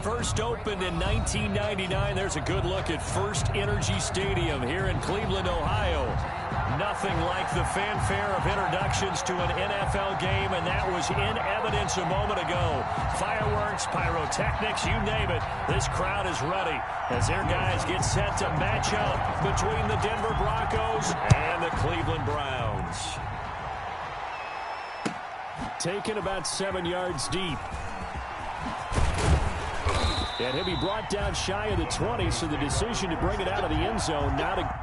First opened in 1999. There's a good look at First Energy Stadium here in Cleveland, Ohio. Nothing like the fanfare of introductions to an NFL game, and that was in evidence a moment ago. Fireworks, pyrotechnics, you name it. This crowd is ready as their guys get set to match up between the Denver Broncos and the Cleveland Browns. Taken about 7 yards deep. And he'll be brought down shy of the 20, so the decision to bring it out of the end zone now to...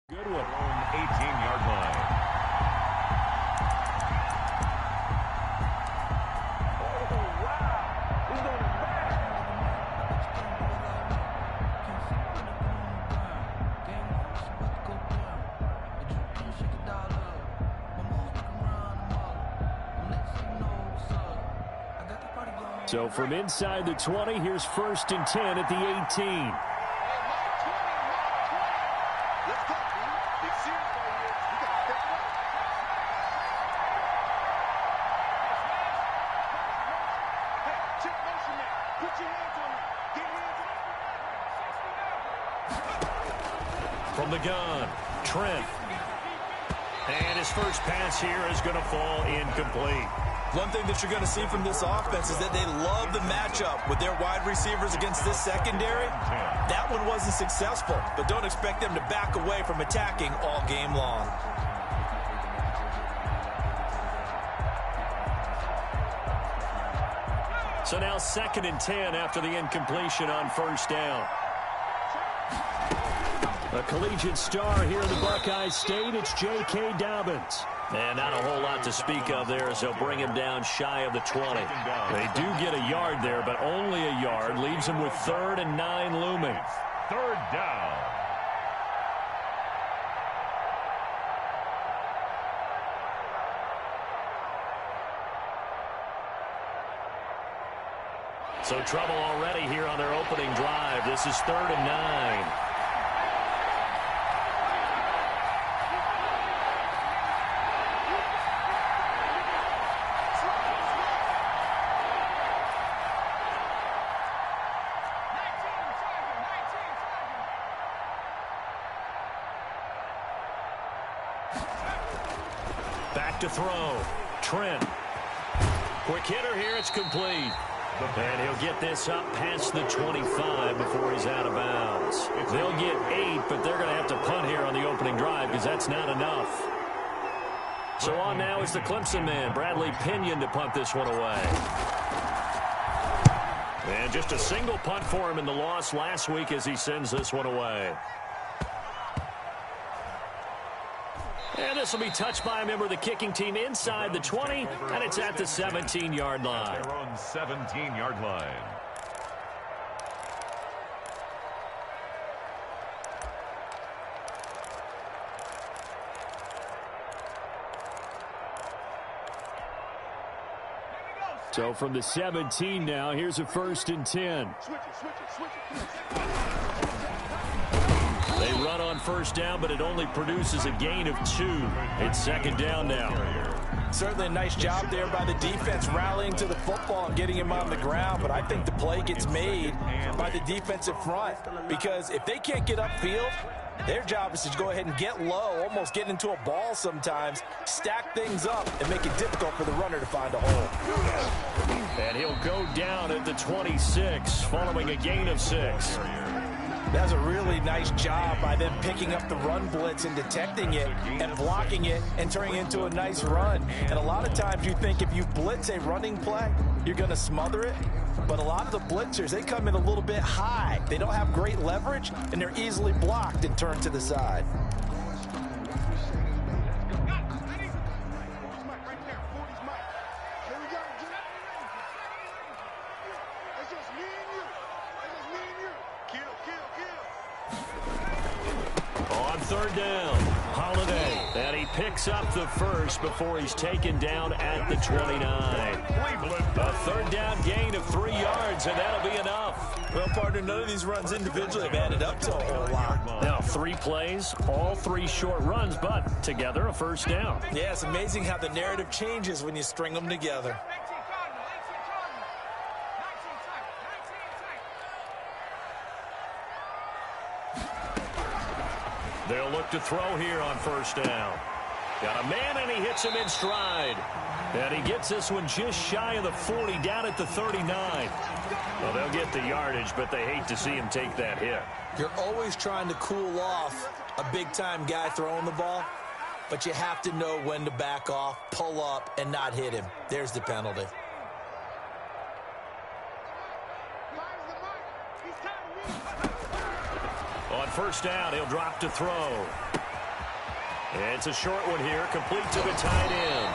Good one. 18-yard line. Oh, wow. He's doing it back. So from inside the 20, here's 1st and 10 at the 18. From the gun, Trent. And his first pass here is going to fall incomplete. One thing that you're going to see from this offense is that they love the matchup with their wide receivers against this secondary. That one wasn't successful, but don't expect them to back away from attacking all game long. So now 2nd and 10 after the incompletion on 1st down. A collegiate star here in the Buckeye State, it's J.K. Dobbins. And not a whole lot to speak of there as they'll bring him down shy of the 20. They do get a yard there, but only a yard. Leaves him with 3rd and 9 looming. 3rd down. So trouble already here on their opening drive. This is 3rd and 9. Back to throw. Trent. Quick hitter here. It's complete. And he'll get this up past the 25 before he's out of bounds. They'll get 8, but they're going to have to punt here on the opening drive because that's not enough. So on now is the Clemson man, Bradley Pinion, to punt this one away. And just a single punt for him in the loss last week as he sends this one away. And this will be touched by a member of the kicking team inside the 20, and it's at the 17-yard line. Their own 17-yard line. So from the 17 now, here's a 1st and 10. They run on 1st down, but it only produces a gain of 2. It's 2nd down now. Certainly a nice job there by the defense rallying to the football and getting him on the ground, but I think the play gets made by the defensive front because if they can't get upfield, their job is to go ahead and get low, almost get into a ball sometimes, stack things up, and make it difficult for the runner to find a hole. And he'll go down at the 26 following a gain of 6. That's a really nice job by them picking up the run blitz and detecting it and blocking it and turning it into a nice run. And a lot of times you think if you blitz a running play, you're going to smother it. But a lot of the blitzers, they come in a little bit high. They don't have great leverage, and they're easily blocked and turned to the side. On third down, Holiday. And he picks up the first before he's taken down at the 29. A third down gain of 3 yards, and that'll be enough. Well, partner, none of these runs individually have added up to a whole lot. Now, 3 plays, all 3 short runs, but together a first down. Yeah, it's amazing how the narrative changes when you string them together. They'll look to throw here on first down. Got a man, and he hits him in stride. And he gets this one just shy of the 40, down at the 39. Well, they'll get the yardage, but they hate to see him take that hit. You're always trying to cool off a big-time guy throwing the ball, but you have to know when to back off, pull up, and not hit him. There's the penalty. On first down, he'll drop to throw. It's a short one here, complete to the tight end.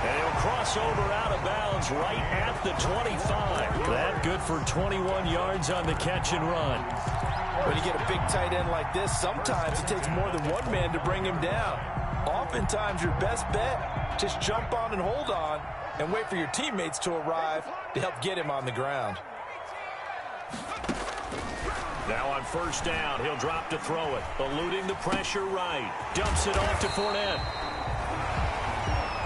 And he'll cross over out of bounds right at the 25. That good for 21 yards on the catch and run. When you get a big tight end like this, sometimes it takes more than one man to bring him down. Oftentimes, your best bet, just jump on and hold on and wait for your teammates to arrive to help get him on the ground. Now on first down, he'll drop to throw it. Eluding the pressure right. Dumps it off to Fournette.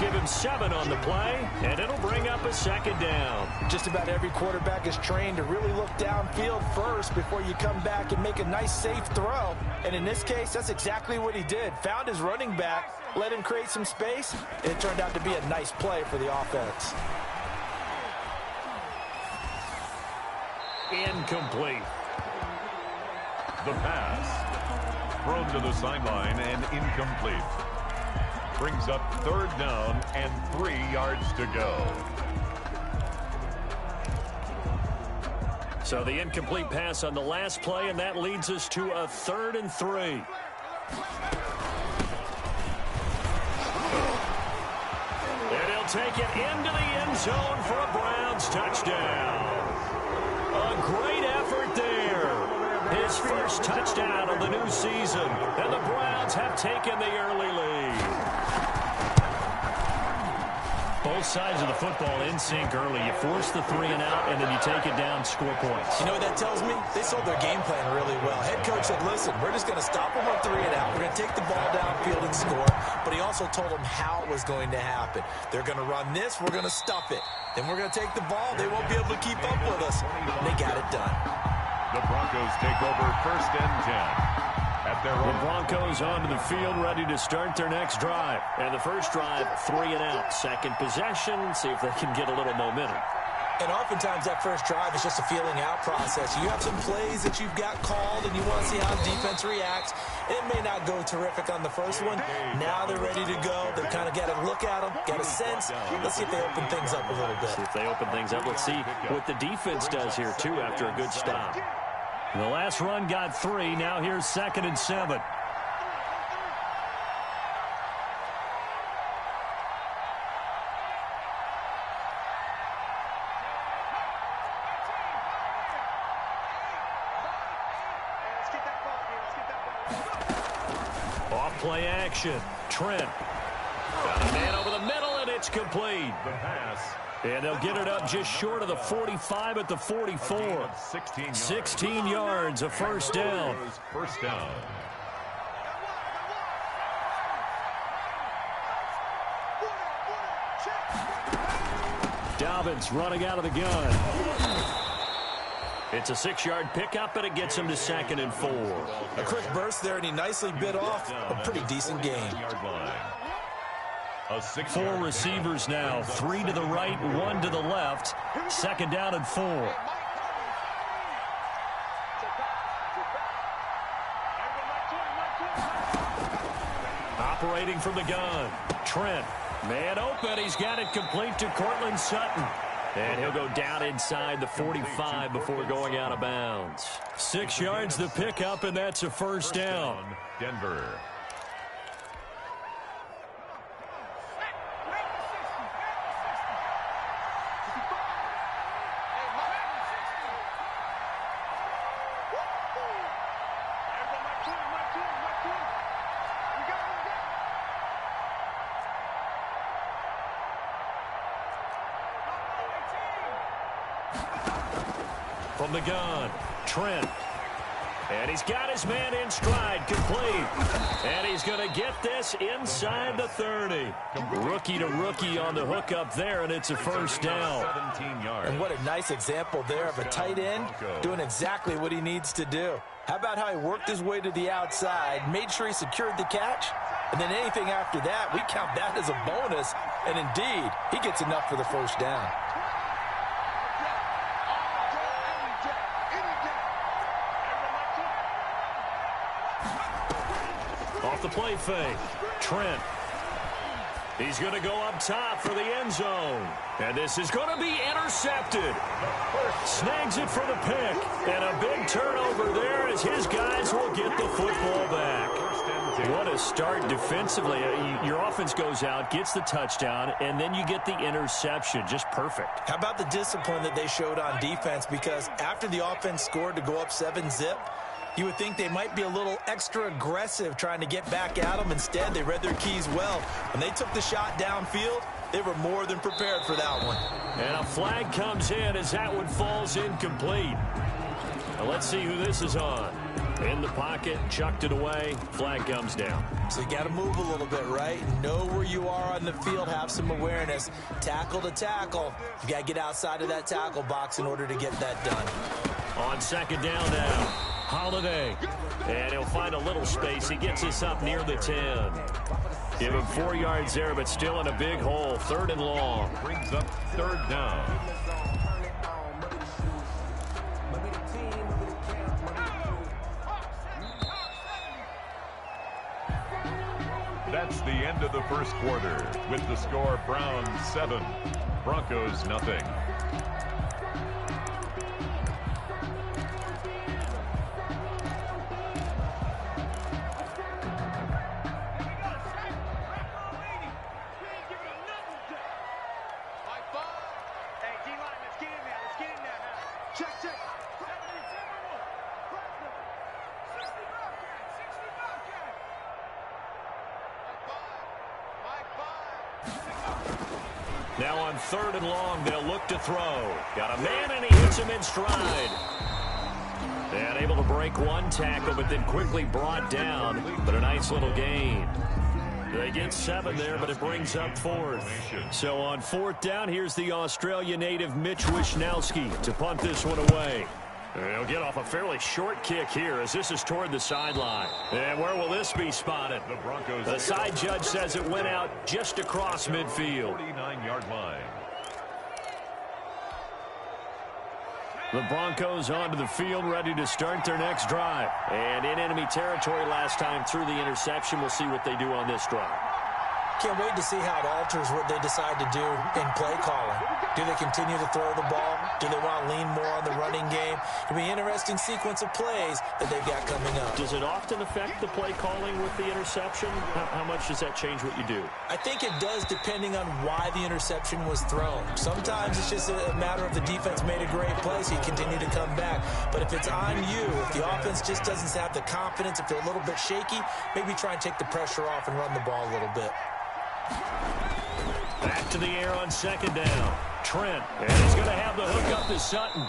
Give him 7 on the play, and it'll bring up a second down. Just about every quarterback is trained to really look downfield first before you come back and make a nice, safe throw. And in this case, that's exactly what he did. Found his running back, let him create some space, and it turned out to be a nice play for the offense. Incomplete. The pass. Thrown to the sideline and incomplete. Brings up third down and 3 yards to go. So the incomplete pass on the last play, and that leads us to a 3rd and 3. And he'll take it into the end zone for a Browns touchdown. A great effort there. His first touchdown of the new season. And the Browns have taken the early lead. Both sides of the football in sync early. You force the 3 and out, and then you take it down, score points. You know what that tells me? They sold their game plan really well. Head coach said, listen, we're just going to stop them on 3 and out. We're going to take the ball downfield and score. But he also told them how it was going to happen. They're going to run this. We're going to stuff it. Then we're going to take the ball. They won't be able to keep up with us. And they got it done. The Broncos take over 1st and 10. The Broncos onto the field, ready to start their next drive. And the first drive, 3 and out. Second possession, see if they can get a little momentum. And oftentimes that first drive is just a feeling out process. You have some plays that you've got called, and you want to see how the defense reacts. It may not go terrific on the first one. Now they're ready to go. They've kind of got to look at them, get a sense. Let's see if they open things up a little bit. See if they open things up. Let's see what the defense does here, too, after a good stop. The last run got 3. Now here's 2nd and 7. Off play action. Trent. Got a man over the middle, and it's complete. The pass. And they'll get it up just short of the 45 at the 44. 16 yards, a first down. First down. Dobbins running out of the gun. It's a 6-yard pickup, and it gets him to 2nd and 4. A quick burst there, and he nicely bit off a pretty decent game. 4 receivers now, 3 to the right, 1 to the left. 2nd down and 4. Operating from the gun. Trent, man open. He's got it complete to Cortland Sutton. And he'll go down inside the 45 before going out of bounds. 6 yards the pickup, and that's a first down. Denver. From the gun, Trent. And he's got his man in stride, complete. And he's going to get this inside the 30. Rookie to rookie on the hook up there, and it's a first down. 17 yards. And what a nice example there of a tight end doing exactly what he needs to do. How about how he worked his way to the outside, made sure he secured the catch, and then anything after that, we count that as a bonus. And indeed, he gets enough for the first down. Off the play fake, Trent. He's going to go up top for the end zone. And this is going to be intercepted. Snags it for the pick. And a big turnover there as his guys will get the football back. What a start defensively. Your offense goes out, gets the touchdown, and then you get the interception. Just perfect. How about the discipline that they showed on defense? Because after the offense scored to go up 7-zip, you would think they might be a little extra aggressive trying to get back at them. Instead, they read their keys well. When they took the shot downfield, they were more than prepared for that one. And a flag comes in as that one falls incomplete. Now let's see who this is on. In the pocket, chucked it away, flag comes down. So you got to move a little bit, right? Know where you are on the field, have some awareness. Tackle to tackle. You got to get outside of that tackle box in order to get that done. On second down now, Holiday. And he'll find a little space. He gets us up near the 10. Give him 4 yards there, but still in a big hole. 3rd and long. Brings up 3rd down. That's the end of the first quarter with the score Browns 7, Broncos nothing. Now on 3rd and long, they'll look to throw. Got a man, and he hits him in stride. And able to break one tackle, but then quickly brought down. But a nice little gain. They get 7 there, but it brings up 4th. So on 4th down, here's the Australia native Mitch Wishnowski to punt this one away. He'll get off a fairly short kick here as this is toward the sideline. And where will this be spotted? The side judge says it went out just across midfield. 49-yard line. The Broncos onto the field, ready to start their next drive. And in enemy territory last time through the interception. We'll see what they do on this drive. Can't wait to see how it alters what they decide to do in play calling. Do they continue to throw the ball? Do they want to lean more on the running game? It'll be an interesting sequence of plays that they've got coming up. Does it often affect the play calling with the interception? How much does that change what you do? I think it does, depending on why the interception was thrown. Sometimes it's just a matter of the defense made a great play, so you continue to come back. But if it's on you, if the offense just doesn't have the confidence, if they're a little bit shaky, maybe try and take the pressure off and run the ball a little bit. Back to the air on 2nd down. Trent, and he's going to have the hook up to Sutton.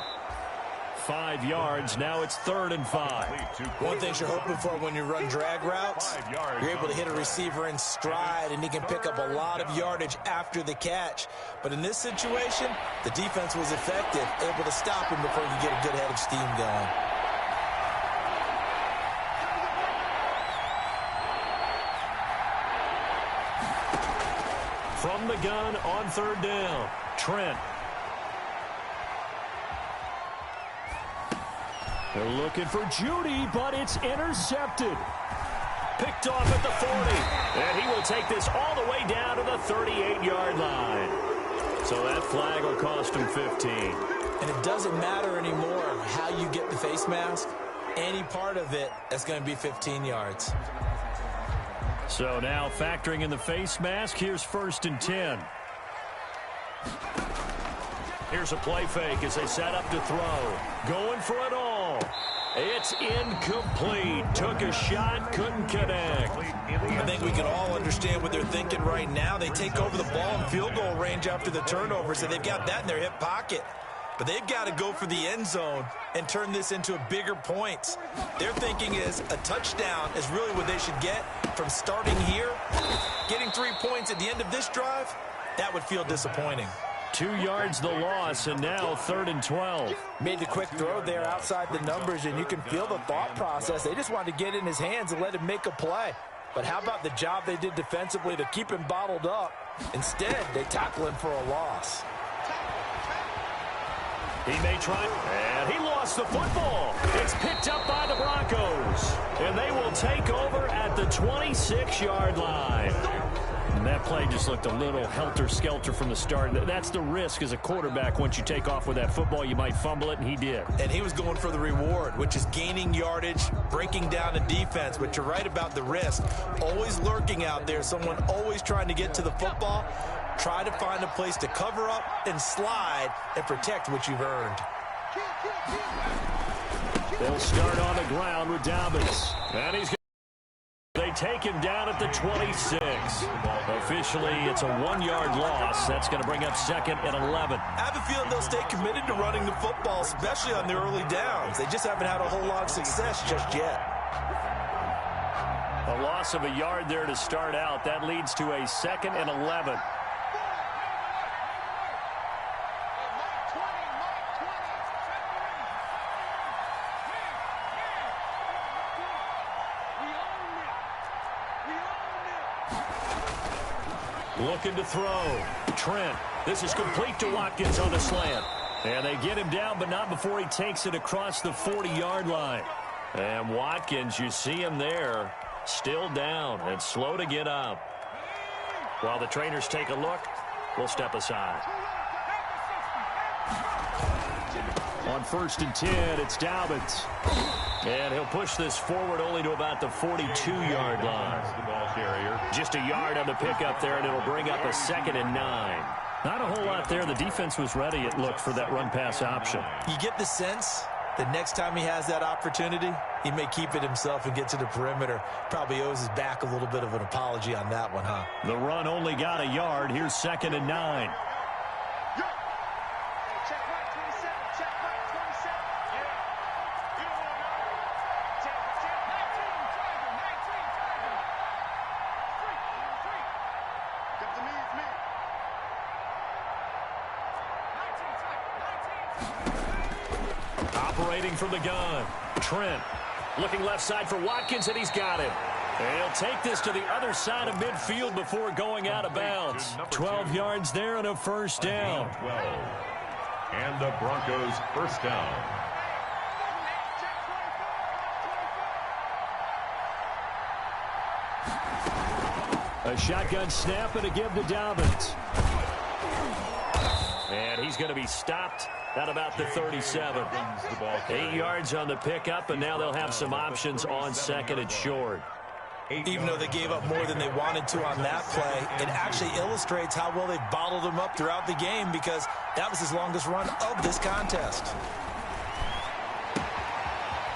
5 yards. Now it's 3rd and 5. One thing you're hoping for when you run drag routes, you're able to hit a receiver in stride, and he can pick up a lot of yardage after the catch. But in this situation, the defense was effective, able to stop him before he could get a good head of steam going. From the gun on 3rd down, Trent. They're looking for Judy, but it's intercepted. Picked off at the 40. And he will take this all the way down to the 38-yard line. So that flag will cost him 15. And it doesn't matter anymore how you get the face mask. Any part of it, that's going to be 15 yards. So now factoring in the face mask, here's 1st and 10. Here's a play fake as they set up to throw. Going for it all. It's incomplete. Took a shot, couldn't connect. I think we can all understand what they're thinking right now. They take over the ball in field goal range after the turnover, so they've got that in their hip pocket. but they've got to go for the end zone and turn this into bigger points. Their thinking is a touchdown is really what they should get from starting here. Getting 3 points at the end of this drive, that would feel disappointing. 2 yards the loss, and now 3rd and 12. Made the quick throw there outside the numbers, and you can feel the thought process. They just wanted to get in his hands and let him make a play. But how about the job they did defensively to keep him bottled up? Instead, they tackle him for a loss. He may try, and he lost the football. It's picked up by the Broncos, and they will take over at the 26-yard line. And that play just looked a little helter-skelter from the start. That's the risk as a quarterback. Once you take off with that football, you might fumble it, and he did. And he was going for the reward, which is gaining yardage, breaking down a defense. But you're right about the risk. Always lurking out there, someone always trying to get to the football. Try to find a place to cover up and slide and protect what you've earned. They'll start on the ground with Dobbins. And they take him down at the 26. Officially, it's a 1-yard loss. That's going to bring up 2nd and 11. I have a feeling they'll stay committed to running the football, especially on the early downs. They just haven't had a whole lot of success just yet. A loss of a yard there to start out. That leads to a 2nd and 11. Looking to throw. Trent. This is complete to Watkins on the slant. And they get him down, but not before he takes it across the 40-yard line. And Watkins, you see him there, still down and slow to get up. While the trainers take a look, we'll step aside. On 1st and 10, it's Dobbins. And he'll push this forward only to about the 42-yard line. Just a yard on the pickup there, and it'll bring up a 2nd and 9. Not a whole lot there. The defense was ready, it looked, for that run-pass option. You get the sense that next time he has that opportunity, he may keep it himself and get to the perimeter. Probably owes his back a little bit of an apology on that one, huh? The run only got a yard. Here's 2nd and 9. Operating from the gun. Trent looking left side for Watkins, and he's got it. And he'll take this to the other side of midfield before going out of bounds. 12 yards there and a 1st down. 12. And the Broncos first down. A shotgun snap and a give to Dobbins. And he's going to be stopped at about the 37. 8 yards on the pickup, and now they'll have some options on 2nd and short. Even though they gave up more than they wanted to on that play, it actually illustrates how well they bottled him up throughout the game, because that was his longest run of this contest.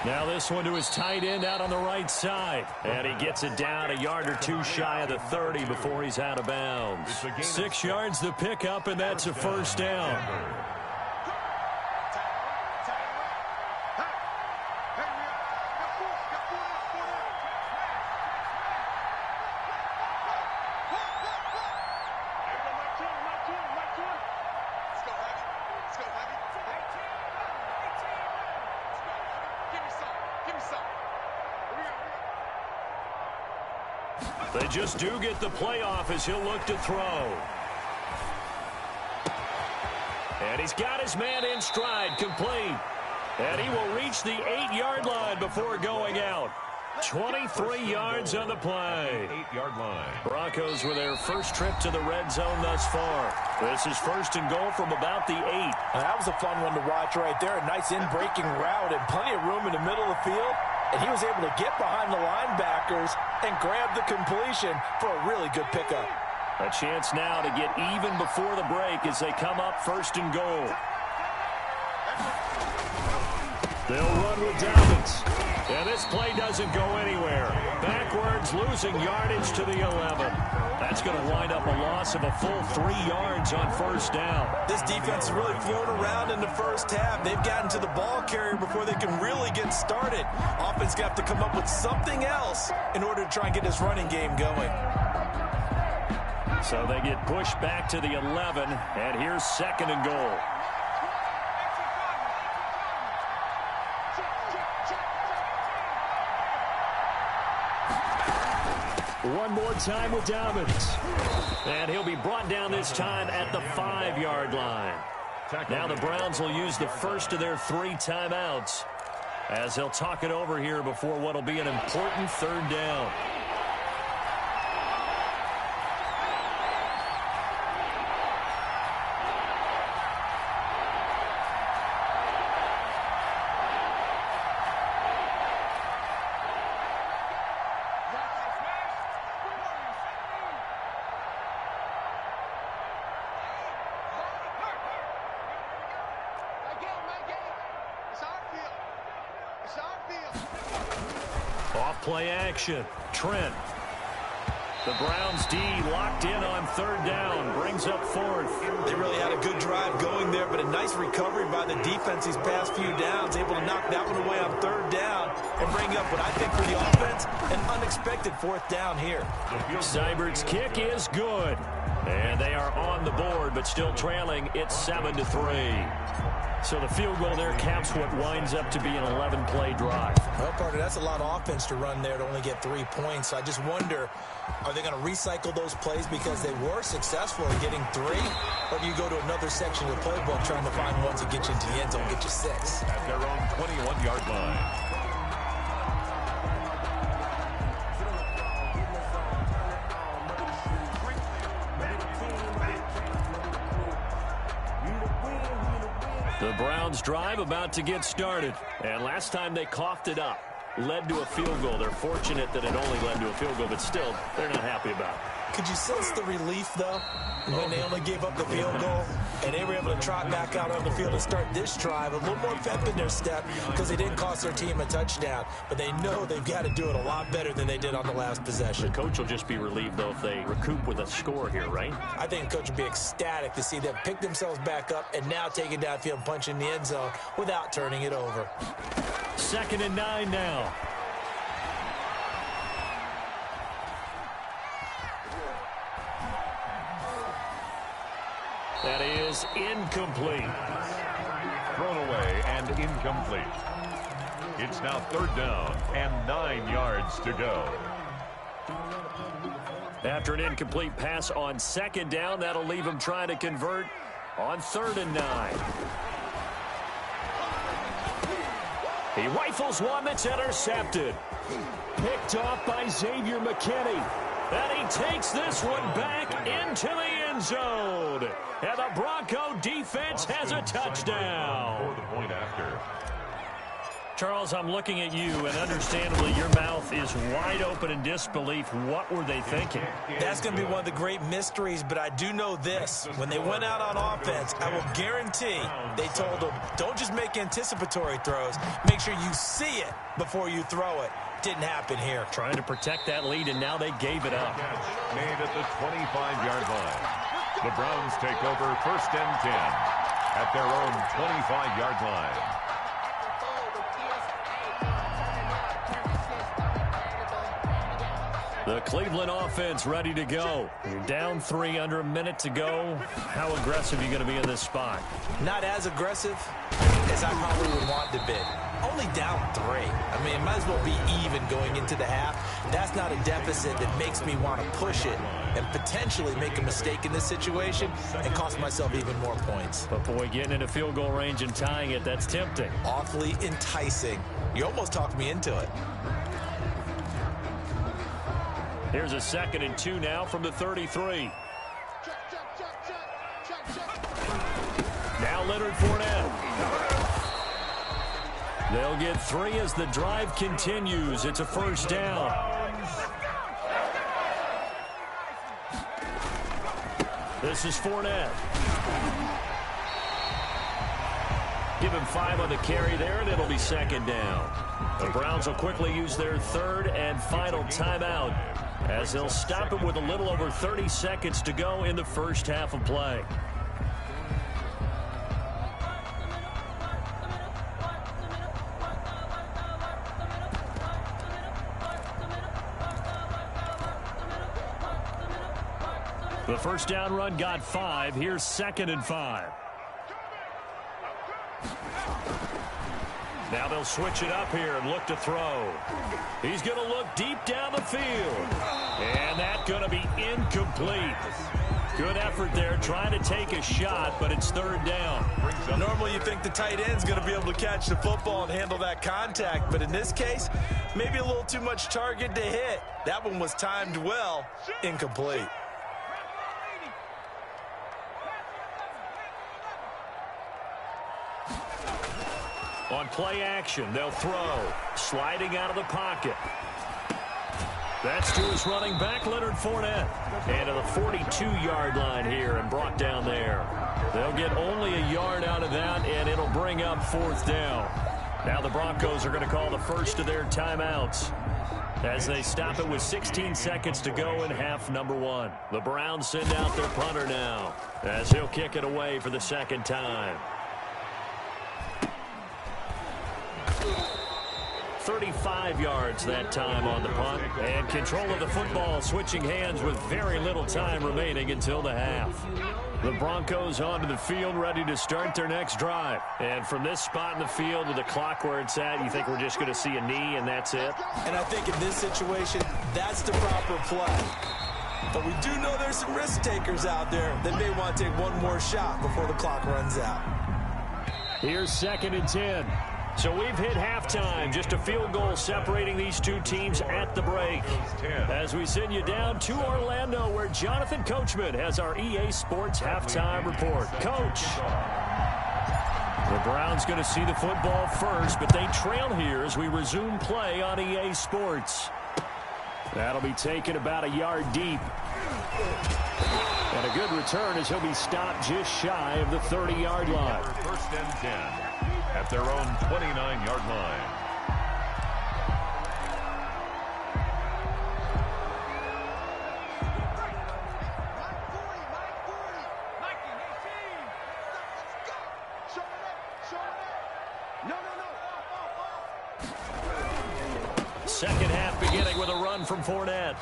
Now this one to his tight end out on the right side. And he gets it down a yard or 2 shy of the 30 before he's out of bounds. 6 yards the pickup, and that's a 1st down. They just do get the playoff as he'll look to throw. And he's got his man in stride, complete. And he will reach the 8-yard line before going out. 23 yards on the play. 8-yard line. Broncos with their first trip to the red zone thus far. This is 1st and goal from about the 8. That was a fun one to watch right there. A nice in-breaking route and plenty of room in the middle of the field. And he was able to get behind the linebackers and grab the completion for a really good pickup. A chance now to get even before the break as they come up 1st and goal. They'll run with Dobbins. And this play doesn't go anywhere. Backward yards, losing yardage to the 11. That's going to wind up a loss of a full 3 yards on first down. This defense is really flown around in the first half. They've gotten to the ball carrier before they can really get started. Offense going to have to come up with something else in order to try and get this running game going. So they get pushed back to the 11, and here's 2nd and goal. One more time with Dobbins. And he'll be brought down this time at the 5-yard line. Now the Browns will use the first of their 3 timeouts as they'll talk it over here before what will be an important 3rd down. Play action. Trent. The Browns D locked in on 3rd down. Brings up 4th. They really had a good drive going there, but a nice recovery by the defense these past few downs. Able to knock that one away on 3rd down and bring up what I think for the offense, an unexpected 4th down here. Seibert's kick is good. And they are on the board, but still trailing. It's 7-3. So the field goal there caps what winds up to be an 11-play drive. Well, partner, that's a lot of offense to run there to only get 3 points. So I just wonder, are they going to recycle those plays because they were successful in getting 3? Or do you go to another section of the playbook trying to find ones that get you into the end zone, get you 6? At their own 21-yard line. The Browns drive about to get started. And last time they coughed it up, led to a field goal. They're fortunate that it only led to a field goal, but still, they're not happy about it. Could you sense the relief, though, when they only gave up the field goal and they were able to trot back out on the field and start this drive a little more pep in their step because they didn't cost their team a touchdown, but they know they've got to do it a lot better than they did on the last possession. The coach will just be relieved, though, if they recoup with a score here, right? I think the coach would be ecstatic to see them pick themselves back up and now take it downfield and punch in the end zone without turning it over. 2nd and 9 now. That is incomplete. Thrown away and incomplete. It's now 3rd down and 9 yards to go. After an incomplete pass on 2nd down, that'll leave him trying to convert on 3rd and 9. He rifles one that's intercepted. Picked off by Xavier McKinney. And he takes this one back into the end zone. And the Bronco defense has a touchdown. For the point after. Charles, I'm looking at you, and understandably, your mouth is wide open in disbelief. What were they thinking? That's going to be one of the great mysteries, but I do know this. When they went out on offense, I will guarantee they told them, don't just make anticipatory throws. Make sure you see it before you throw it. Didn't happen here. Trying to protect that lead, and now they gave it up. Made at the 25-yard line. The Browns take over 1st and 10 at their own 25-yard line. The Cleveland offense ready to go. You're down 3 under a minute to go. How aggressive are you going to be in this spot? Not as aggressive as I probably would want to be. Only down 3. I mean, it might as well be even going into the half. That's not a deficit that makes me want to push it and potentially make a mistake in this situation and cost myself even more points. But, boy, getting into field goal range and tying it, that's tempting. Awfully enticing. You almost talked me into it. Here's a 2nd and 2 now from the 33. Now Leonard Fournette. They'll get 3 as the drive continues. It's a 1st down. This is Fournette. Give him 5 on the carry there, and it'll be second down. The Browns will quickly use their third and final timeout as they'll stop him with a little over 30 seconds to go in the first half of play. The first down run got 5. Here's 2nd and 5. Now they'll switch it up here and look to throw. He's going to look deep down the field. And that's going to be incomplete. Good effort there trying to take a shot, but it's 3rd down. Normally you think the tight end's going to be able to catch the football and handle that contact, but in this case, maybe a little too much target to hit. That one was timed well, incomplete. On play action, they'll throw. Sliding out of the pocket. That's to his running back, Leonard Fournette. And to the 42-yard line here and brought down there. They'll get only a yard out of that, and it'll bring up 4th down. Now the Broncos are going to call the first of their timeouts as they stop it with 16 seconds to go in half number 1. The Browns send out their punter now as he'll kick it away for the 2nd time. 35 yards that time on the punt. And control of the football switching hands with very little time remaining until the half. The Broncos onto the field ready to start their next drive. And from this spot in the field with the clock where it's at, you think we're just going to see a knee and that's it? And I think in this situation, that's the proper play. But we do know there's some risk takers out there that may want to take one more shot before the clock runs out. Here's 2nd and 10. So we've hit halftime, just a field goal separating these two teams at the break. As we send you down to Orlando, where Jonathan Coachman has our EA Sports halftime report. Coach. The Browns going to see the football first, but they trail here as we resume play on EA Sports. That'll be taken about a yard deep. And a good return as he'll be stopped just shy of the 30-yard line. 1st and 10. At their own 29-yard line. Second half beginning with a run from Fournette.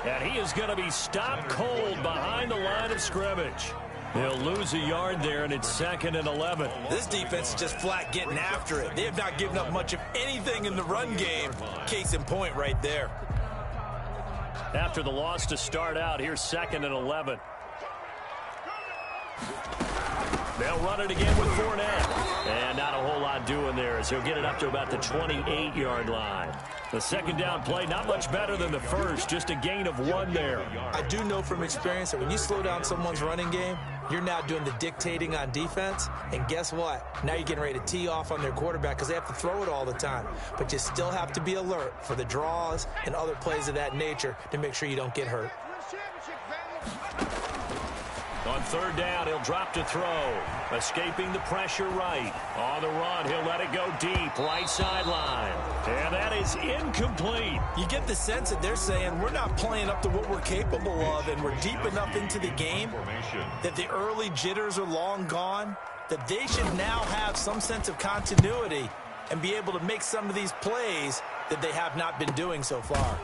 And he is going to be stopped cold behind the line of scrimmage. He'll lose a yard there, and it's 2nd and 11. This defense is just flat getting after it. They have not given up much of anything in the run game. Case in point right there. After the loss to start out, here's 2nd and 11. They'll run it again with Fournette. And not a whole lot doing there as he'll get it up to about the 28-yard line. The 2nd down play, not much better than the first, just a gain of 1 there. I do know from experience that when you slow down someone's running game, you're now doing the dictating on defense. And guess what? Now you're getting ready to tee off on their quarterback because they have to throw it all the time. But you still have to be alert for the draws and other plays of that nature to make sure you don't get hurt. On 3rd down, he'll drop to throw. Escaping the pressure right. On the run, he'll let it go deep. Right sideline. And that is incomplete. You get the sense that they're saying we're not playing up to what we're capable of, and we're deep enough into the game that the early jitters are long gone, that they should now have some sense of continuity and be able to make some of these plays that they have not been doing so far.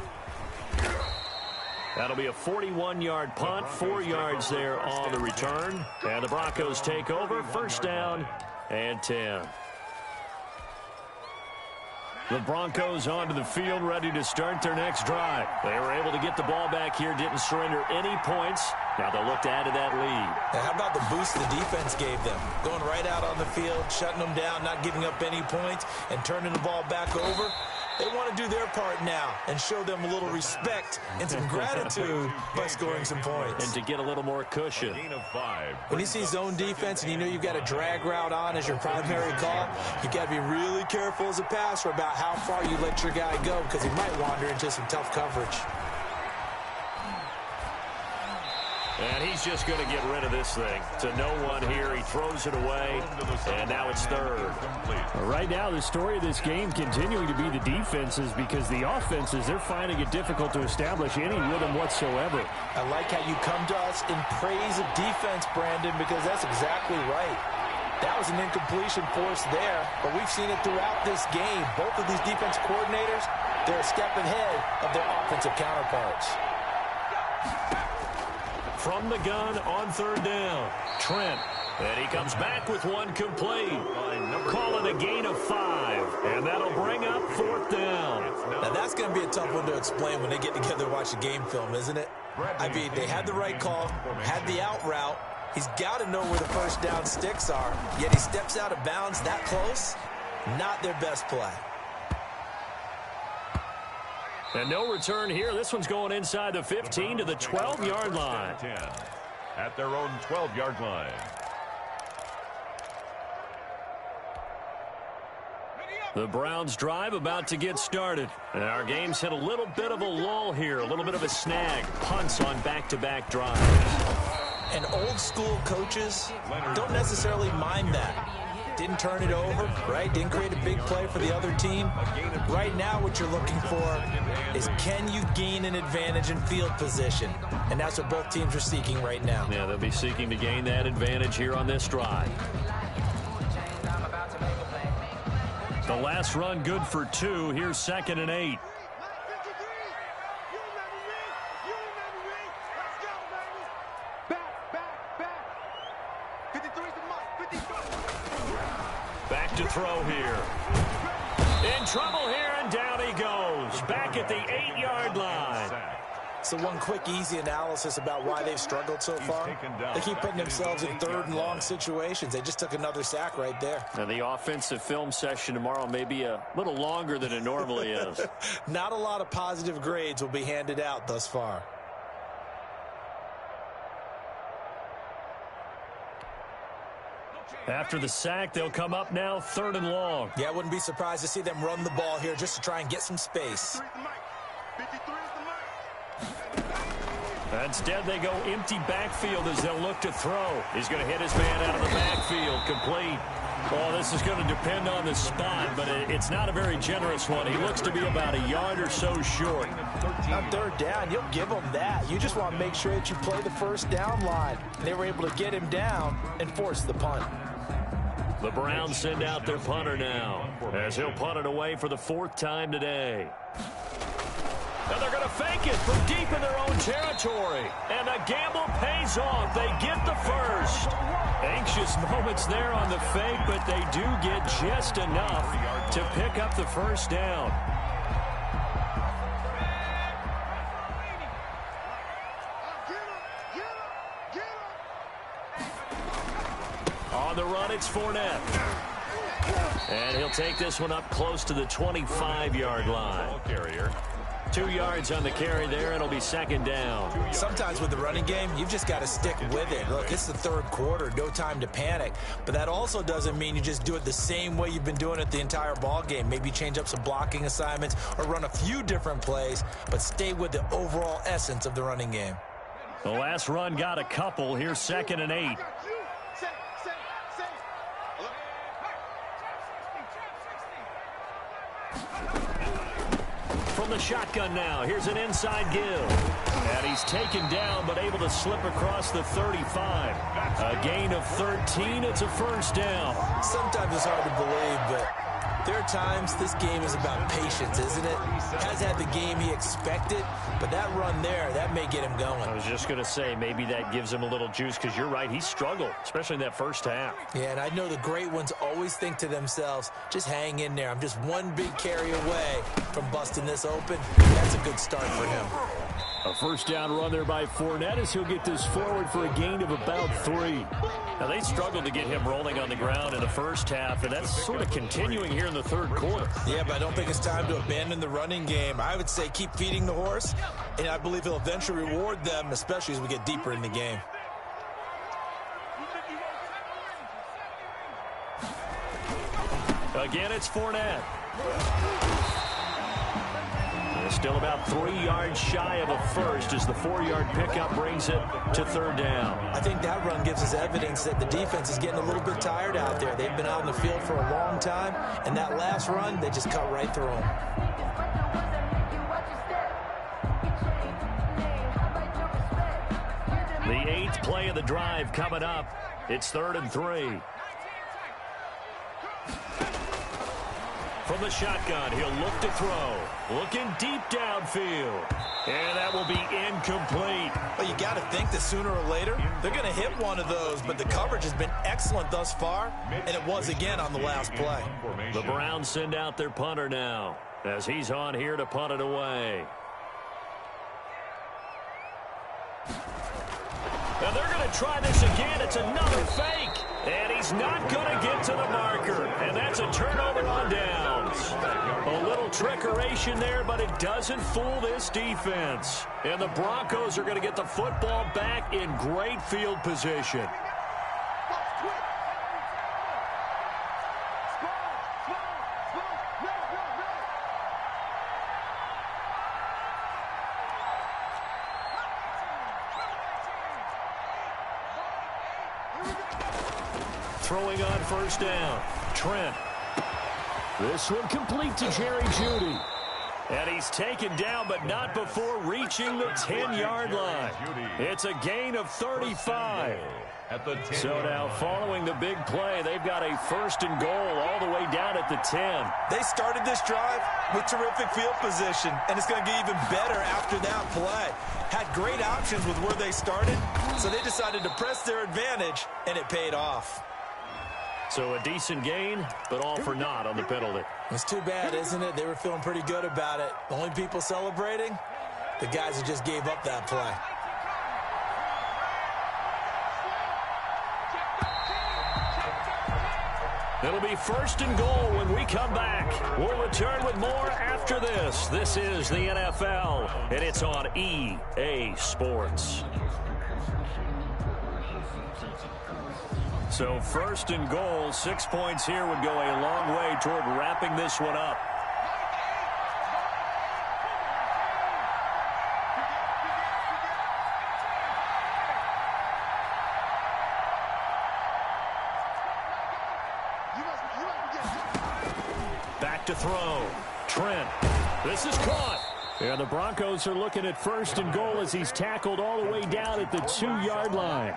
That'll be a 41-yard punt, 4 yards there on the return. And the Broncos take over, 1st down and 10. The Broncos onto the field, ready to start their next drive. They were able to get the ball back here, didn't surrender any points. Now they'll look to add to that lead. Now, how about the boost the defense gave them? Going right out on the field, shutting them down, not giving up any points, and turning the ball back over. They want to do their part now and show them a little respect and some gratitude by scoring some points. And to get a little more cushion. When you see zone defense and you know you've got a drag route on as your primary call, you got to be really careful as a passer about how far you let your guy go because he might wander into some tough coverage. And he's just going to get rid of this thing. To no one here. He throws it away, and now it's third. Right now, the story of this game continuing to be the defenses, because the offenses, they're finding it difficult to establish any rhythm whatsoever. I like how you come to us in praise of defense, Brandon, because that's exactly right. That was an incompletion forced there, but we've seen it throughout this game. Both of these defense coordinators, they're a step ahead of their offensive counterparts. From the gun on third down, Trent. And he comes back with one complete. Calling a gain of 5. And that'll bring up fourth down. Now that's going to be a tough one to explain when they get together and watch the game film, isn't it? I mean, they had the right call, had the out route. He's got to know where the first down sticks are, yet he steps out of bounds that close. Not their best play. And no return here. This one's going inside the 15 to the 12-yard line. At their own 12-yard line. The Browns drive about to get started. And our game's hit a little bit of a lull here, a little bit of a snag. Punts on back-to-back drives. And old-school coaches don't necessarily mind that. Didn't turn it over, right? Didn't create a big play for the other team. Right now what you're looking for is, can you gain an advantage in field position? And that's what both teams are seeking right now. Yeah, they'll be seeking to gain that advantage here on this drive. The last run good for 2. Here's 2nd and 8. Back to throw here. In trouble here, and down he goes. Back at the 8-yard line. So one quick, easy analysis about why they've struggled so far. They keep putting themselves in 3rd and long situations. They just took another sack right there. Now, the offensive film session tomorrow may be a little longer than it normally is. Not a lot of positive grades will be handed out thus far. After the sack, they'll come up now 3rd and long. Yeah, I wouldn't be surprised to see them run the ball here just to try and get some space. Instead, they go empty backfield as they'll look to throw. He's going to hit his man out of the backfield. Complete. Oh, this is going to depend on the spot, but it's not a very generous one. He looks to be about a yard or so short. On 3rd down, you'll give them that. You just want to make sure that you play the first down line. They were able to get him down and force the punt. The Browns send out their punter now, as he'll punt it away for the 4th time today. And they're going to fake it from deep in their own territory. And the gamble pays off. They get the first. Anxious moments there on the fake, but they do get just enough to pick up the first down. On the run, it's Fournette. And he'll take this one up close to the 25-yard line. 2 yards on the carry there. It'll be 2nd down. Sometimes with the running game, you've just got to stick with it. Look, it's the 3rd quarter. No time to panic. But that also doesn't mean you just do it the same way you've been doing it the entire ball game. Maybe change up some blocking assignments or run a few different plays, but stay with the overall essence of the running game. The last run got a couple. Here's 2nd and 8. From the shotgun now, here's an inside give. And he's taken down, but able to slip across the 35. A gain of 13, it's a first down. Sometimes it's hard to believe, but there are times this game is about patience, isn't it? Has had the game he expected, but that run there, that may get him going. I was just going to say, maybe that gives him a little juice, because you're right, he struggled, especially in that first half. Yeah, and I know the great ones always think to themselves, just hang in there. I'm just one big carry away from busting this open. That's a good start for him. A first down run there by Fournette as he'll get this forward for a gain of about 3. Now, they struggled to get him rolling on the ground in the first half, and that's sort of continuing here in the 3rd quarter. Yeah, but I don't think it's time to abandon the running game. I would say keep feeding the horse, and I believe he'll eventually reward them, especially as we get deeper in the game. Again, it's Fournette. Still about 3 yards shy of a first as the 4-yard pickup brings it to third down. I think that run gives us evidence that the defense is getting a little bit tired out there. They've been out in the field for a long time, and that last run, they just cut right through them. The 8th play of the drive coming up. It's 3rd and 3. From the shotgun, he'll look to throw. Looking deep downfield. And that will be incomplete. Well, you got to think that sooner or later, they're going to hit one of those, but the coverage has been excellent thus far, and it was again on the last play. The Browns send out their punter now, as he's on here to punt it away. Now they're going to try this again. It's another fake. And he's not going to get to the marker. And that's a turnover on downs. A little trickeration there, but it doesn't fool this defense. And the Broncos are going to get the football back in great field position. Throwing on first down. Trent. This one complete to Jerry Jeudy. And he's taken down, but not before reaching the 10-yard line. It's a gain of 35. So now following the big play, they've got a 1st and goal all the way down at the 10. They started this drive with terrific field position, and it's going to get even better after that play. Had great options with where they started, so they decided to press their advantage, and it paid off. So a decent gain, but all for naught on the penalty. It's too bad, isn't it? They were feeling pretty good about it. The only people celebrating, the guys who just gave up that play. It'll be 1st and goal when we come back. We'll return with more after this. This is the NFL, and it's on EA Sports. So 1st and goal, 6 points here would go a long way toward wrapping this one up. Back to throw. Trent. This is caught. And the Broncos are looking at 1st and goal as he's tackled all the way down at the 2-yard line.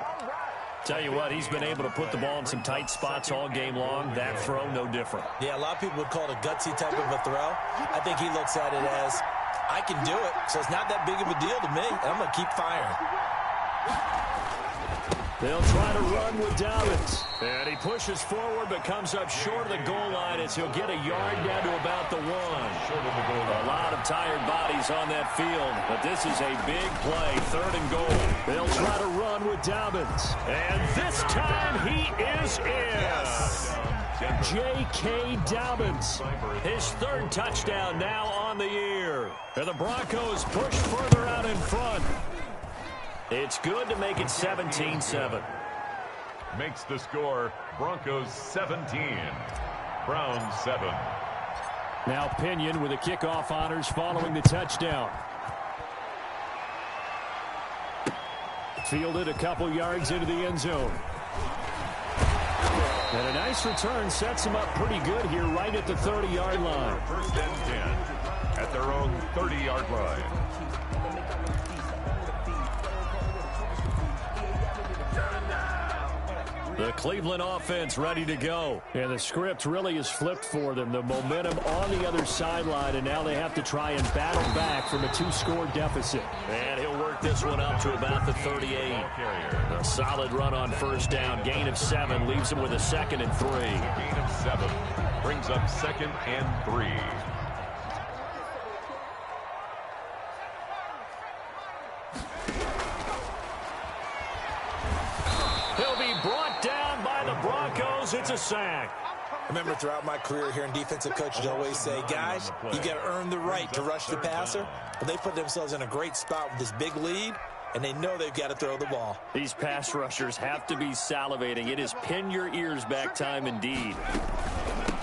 Tell you what, he's been able to put the ball in some tight spots all game long. That throw, no different. Yeah, a lot of people would call it a gutsy type of a throw. I think he looks at it as, I can do it, so it's not that big of a deal to me, and I'm going to keep firing. They'll try to run with Dobbins. And he pushes forward but comes up short of the goal line as he'll get a yard down to about the 1. A lot of tired bodies on that field, but this is a big play, 3rd and goal. They'll try to run with Dobbins. And this time he is in. Yes. J.K. Dobbins. His 3rd touchdown now on the year. And the Broncos push further out in front. It's good to make it 17-7. Makes the score Broncos 17, Browns 7. Now Pinion with the kickoff honors following the touchdown. Fielded a couple yards into the end zone. And a nice return sets him up pretty good here right at the 30-yard line. 1st and 10 at their own 30-yard line. The Cleveland offense ready to go. And the script really is flipped for them. The momentum on the other sideline, and now they have to try and battle back from a 2-score deficit. And he'll work this one up to about the 38. A solid run on 1st down. Gain of 7 leaves him with a 2nd and 3. Gain of 7 brings up 2nd and 3. It's a sack. Remember, throughout my career here in defensive coaches always say, guys, you got to earn the right to rush the passer. But they put themselves in a great spot with this big lead, and they know they've got to throw the ball. These pass rushers have to be salivating. It is pin your ears back time indeed.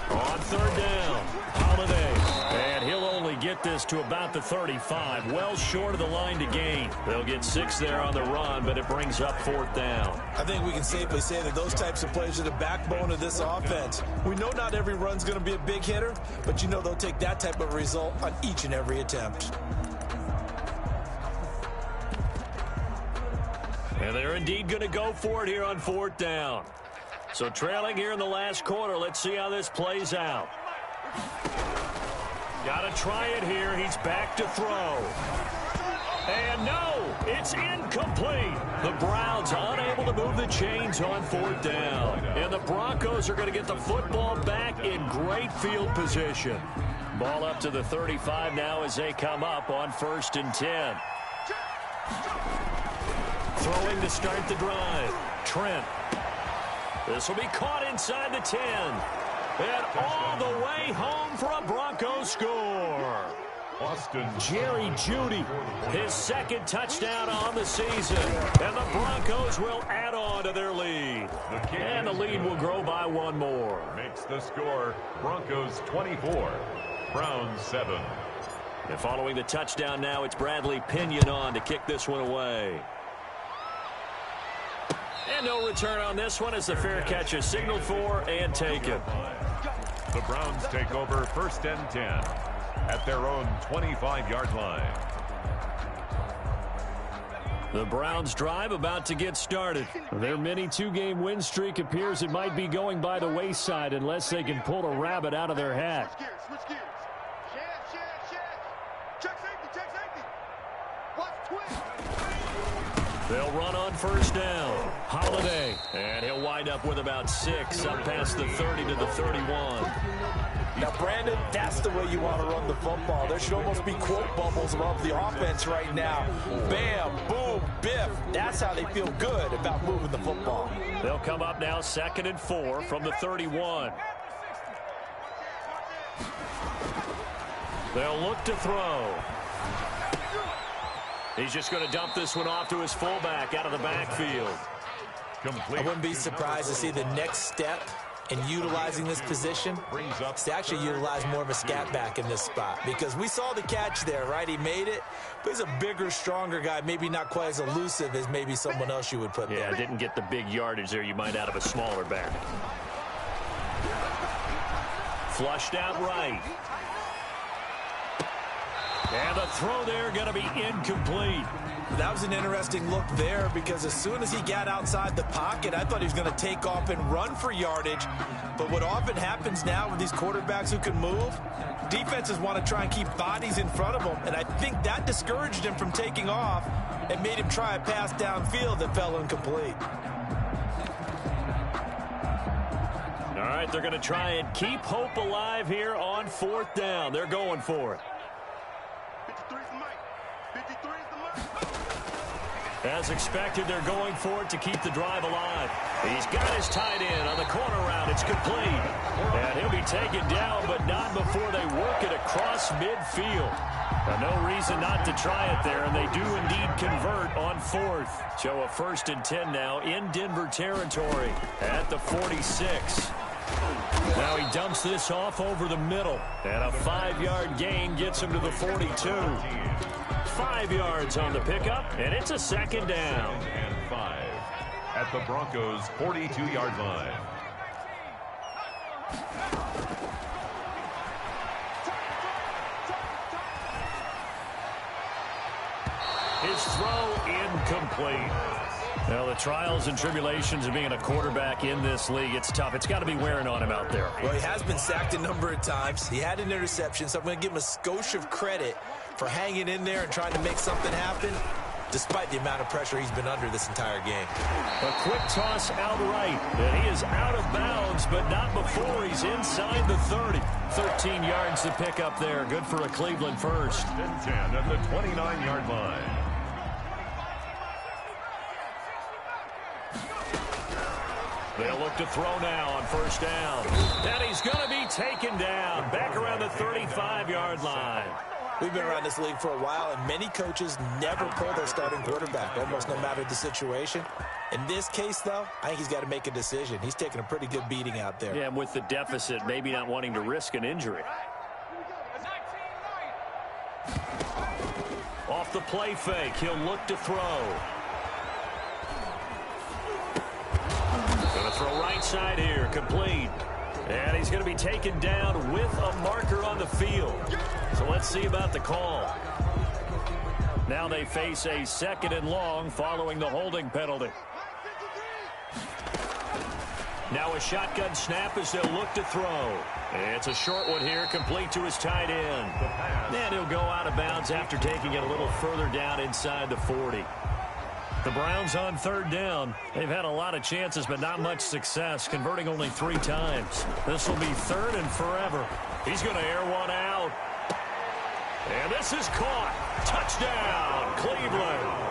On 3rd down, Holiday. And he'll only get this to about the 35, well short of the line to gain. They'll get 6 there on the run, but it brings up 4th down. I think we can safely say that those types of plays are the backbone of this offense. We know not every run's going to be a big hitter, but you know they'll take that type of result on each and every attempt. And they're indeed going to go for it here on 4th down. So trailing here in the last quarter, let's see how this plays out. Got to try it here. He's back to throw. And no, it's incomplete. The Browns unable to move the chains on 4th down. And the Broncos are going to get the football back in great field position. Ball up to the 35 now as they come up on 1st and 10. Throwing to start the drive. Trent. This will be caught inside the 10. And all the way home for a Broncos score. Austin Jerry Jeudy, his 2nd touchdown on the season. And the Broncos will add on to their lead. And the lead will grow by 1 more. Makes the score Broncos 24, Browns 7. And following the touchdown now, it's Bradley Pinion on to kick this one away. And no return on this one as the fair catch is signaled for and taken. The Browns take over 1st and 10 at their own 25-yard line. The Browns drive about to get started. Their mini 2-game win streak appears it might be going by the wayside unless they can pull a rabbit out of their hat. Switch gears. Check safety. Watch twist. They'll run on 1st down. Holiday. And he'll wind up with about 6 up past the 30 to the 31. Now, Brandon, that's the way you want to run the football. There should almost be quote bubbles above the offense right now. Bam, boom, biff. That's how they feel good about moving the football. They'll come up now 2nd and 4 from the 31. They'll look to throw. He's just going to dump this one off to his fullback out of the backfield. Complete. I wouldn't be surprised to see the next step in utilizing this position is to actually utilize more of a scat back in this spot, because we saw the catch there, right? He made it, but he's a bigger, stronger guy, maybe not quite as elusive as maybe someone else you would put there. Yeah, didn't get the big yardage there you might out of a smaller back. Flushed out right. And the throw there going to be incomplete. That was an interesting look there, because as soon as he got outside the pocket, I thought he was going to take off and run for yardage. But what often happens now with these quarterbacks who can move, defenses want to try and keep bodies in front of them. And I think that discouraged him from taking off and made him try a pass downfield that fell incomplete. All right, they're going to try and keep hope alive here on 4th down. They're going for it. As expected, they're going for it to keep the drive alive. He's got his tight end on the corner route. It's complete. And he'll be taken down, but not before they work it across midfield. Now, no reason not to try it there, and they do indeed convert on 4th. So a 1st and 10 now in Denver territory at the 46. Now he dumps this off over the middle, and a 5-yard gain gets him to the 42. 5 yards on the pickup, and it's a 2nd down. And 5 at the Broncos' 42-yard line. His throw incomplete. Well, the trials and tribulations of being a quarterback in this league, it's tough. It's got to be wearing on him out there. Well, he has been sacked a number of times. He had an interception, so I'm going to give him a skosh of credit for hanging in there and trying to make something happen, despite the amount of pressure he's been under this entire game. A quick toss out right, and he is out of bounds, but not before he's inside the 30. 13 yards to pick up there. Good for a Cleveland first. 10 at the 29-yard line. They'll look to throw now on 1st down. And he's going to be taken down back around the 35-yard line. We've been around this league for a while, and many coaches never pull their starting quarterback, almost no matter the situation. In this case, though, I think he's got to make a decision. He's taking a pretty good beating out there. Yeah, and with the deficit, maybe not wanting to risk an injury. the play fake. He'll look to throw. Going to throw right side here. Complete. And he's going to be taken down with a marker on the field. So let's see about the call. Now they face a 2nd and long following the holding penalty. Now a shotgun snap as they'll look to throw. It's a short one here, complete to his tight end. And he'll go out of bounds after taking it a little further down inside the 40. The Browns on 3rd down. They've had a lot of chances, but not much success, converting only 3 times. This will be 3rd and forever. He's going to air one out. And this is caught. Touchdown, Cleveland.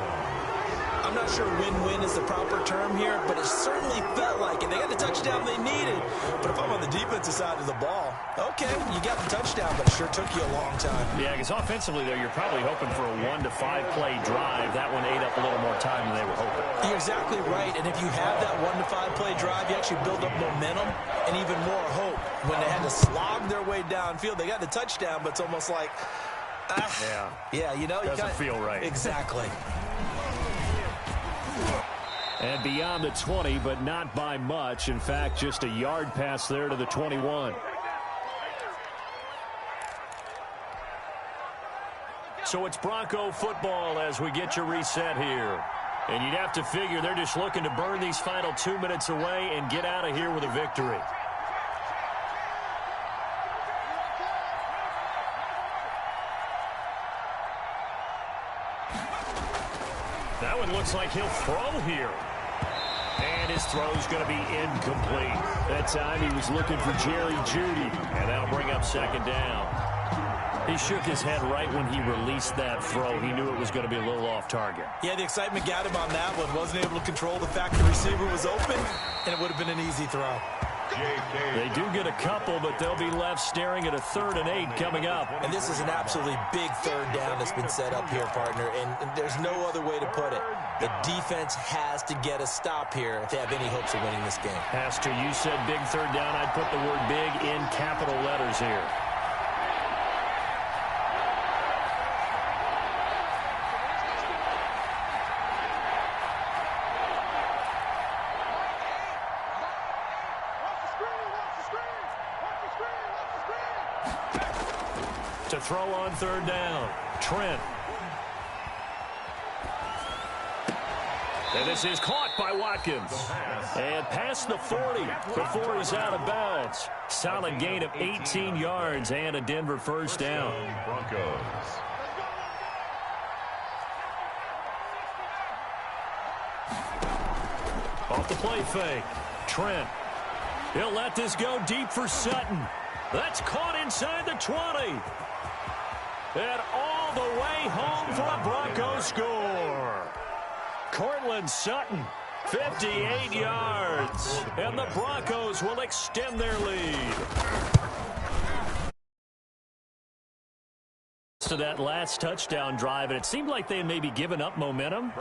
I'm not sure win-win is the proper term here, but it certainly felt like it. They got the touchdown they needed. But if I'm on the defensive side of the ball, okay, you got the touchdown, but it sure took you a long time. Yeah, because offensively, though, you're probably hoping for a 1 to 5 play drive. That one ate up a little more time than they were hoping. You're exactly right, and if you have that 1 to 5 play drive, you actually build up momentum and even more hope. When they had to slog their way downfield, they got the touchdown, but it's almost like, yeah, you know, doesn't feel right. Exactly. And beyond the 20, but not by much. In fact, just a yard pass there to the 21. So it's Bronco football as we get you reset here. And you'd have to figure they're just looking to burn these final 2 minutes away and get out of here with a victory. That one looks like he'll throw here. And his throw's going to be incomplete. That time he was looking for Jerry Jeudy. And that'll bring up 2nd down. He shook his head right when he released that throw. He knew it was going to be a little off target. Yeah, the excitement got him on that one. Wasn't able to control the fact the receiver was open, and it would have been an easy throw. They do get a couple, but they'll be left staring at a 3rd and 8 coming up. And this is an absolutely big 3rd down that's been set up here, partner, and there's no other way to put it. The defense has to get a stop here if they have any hopes of winning this game. Has to. You said big 3rd down. I'd put the word big in capital letters here. To throw on 3rd down, Trent. And this is caught by Watkins. And past the 40 before he's out of bounds. Solid gain of 18 yards and a Denver 1st down. Broncos. Off the play fake, Trent. He'll let this go deep for Sutton. That's caught inside the 20. And all the way home for a Broncos score. Cortland Sutton, 58 yards. And the Broncos will extend their lead. To that last touchdown drive, and it seemed like they had maybe given up momentum,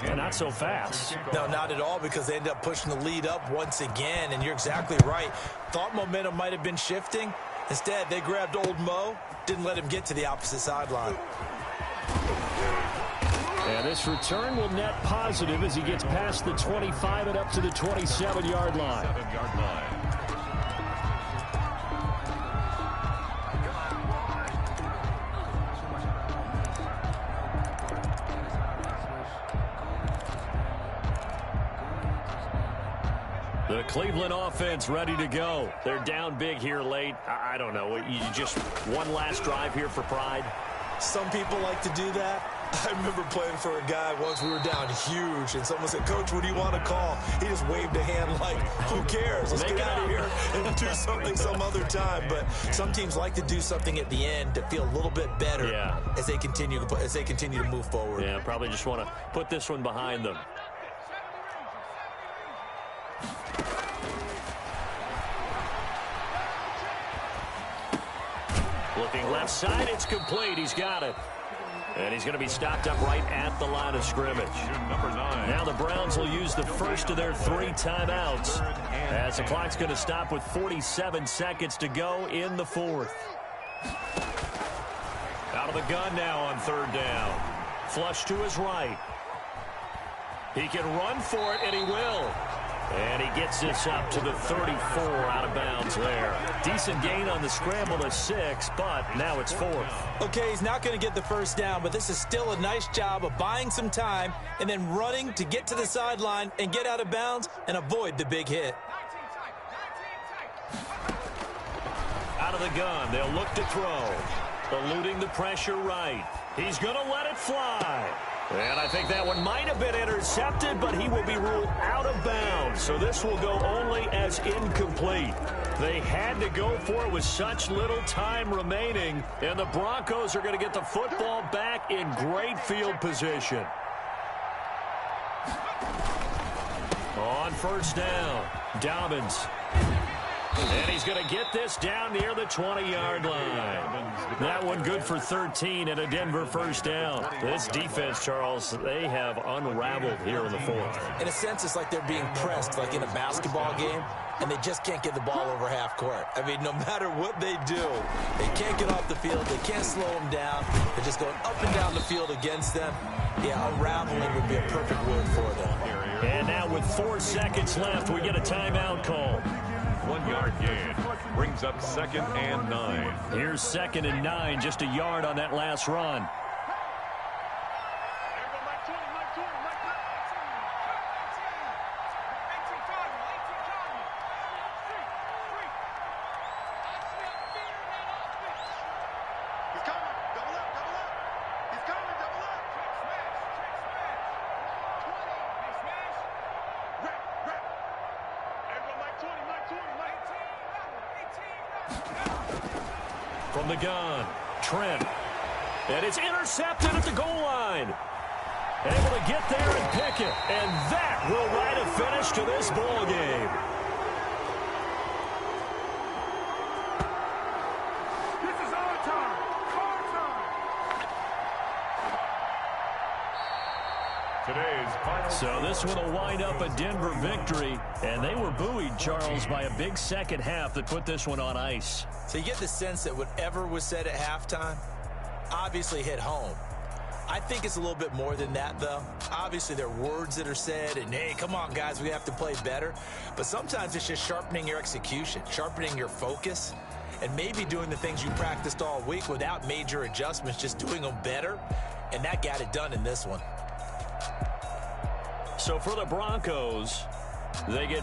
and not so fast. No, not at all, because they ended up pushing the lead up once again, and you're exactly right. Thought momentum might have been shifting. Instead, they grabbed old Mo, didn't let him get to the opposite sideline. And this return will net positive as he gets past the 25 and up to the 27-yard line. The Cleveland offense ready to go. They're down big here late. I don't know. You just one last drive here for pride? Some people like to do that. I remember playing for a guy once. We were down huge, and someone said, "Coach, what do you want to call?" He just waved a hand like, who cares? Let's get out of here and do something some other time. But some teams like to do something at the end to feel a little bit better as they continue to move forward. Yeah, probably just want to put this one behind them. Looking left side, it's complete. He's got it. And he's going to be stopped up right at the line of scrimmage. Number 9. Now the Browns will use the first of their 3 timeouts as the clock's going to stop with 47 seconds to go in the 4th. Out of the gun now on 3rd down. Flush to his right. He can run for it, and he will. And he gets this up to the 34 out of bounds there. Decent gain on the scramble to 6, but now it's 4th. Okay, he's not going to get the first down, but this is still a nice job of buying some time and then running to get to the sideline and get out of bounds and avoid the big hit. Out of the gun, they'll look to throw. Eluding the pressure right. He's going to let it fly. And I think that one might have been intercepted, but he will be ruled out of bounds. So this will go only as incomplete. They had to go for it with such little time remaining, and the Broncos are going to get the football back in great field position. On first down, Dobbins. And he's going to get this down near the 20-yard line. That one good for 13 and a Denver first down. This defense, Charles, they have unraveled here in the 4th. In a sense, it's like they're being pressed like in a basketball game, and they just can't get the ball over half court. I mean, no matter what they do, they can't get off the field. They can't slow them down. They're just going up and down the field against them. Yeah, unraveling would be a perfect word for them. And now with 4 seconds left, we get a timeout call. 1-yard gain brings up 2nd and 9. Here's 2nd and 9, just a yard on that last run. From the gun, Trent. And it's intercepted at the goal line. Able to get there and pick it. And that will write a finish to this ball game. This is our time. Our time. Today's final. So this one will wind up a Denver victory. And they were buoyed, Charles, by a big second half that put this one on ice. So you get the sense that whatever was said at halftime obviously hit home. I think it's a little bit more than that, though. Obviously, there are words that are said, and, hey, come on, guys, we have to play better. But sometimes it's just sharpening your execution, sharpening your focus, and maybe doing the things you practiced all week without major adjustments, just doing them better. And that got it done in this one. So for the Broncos, they get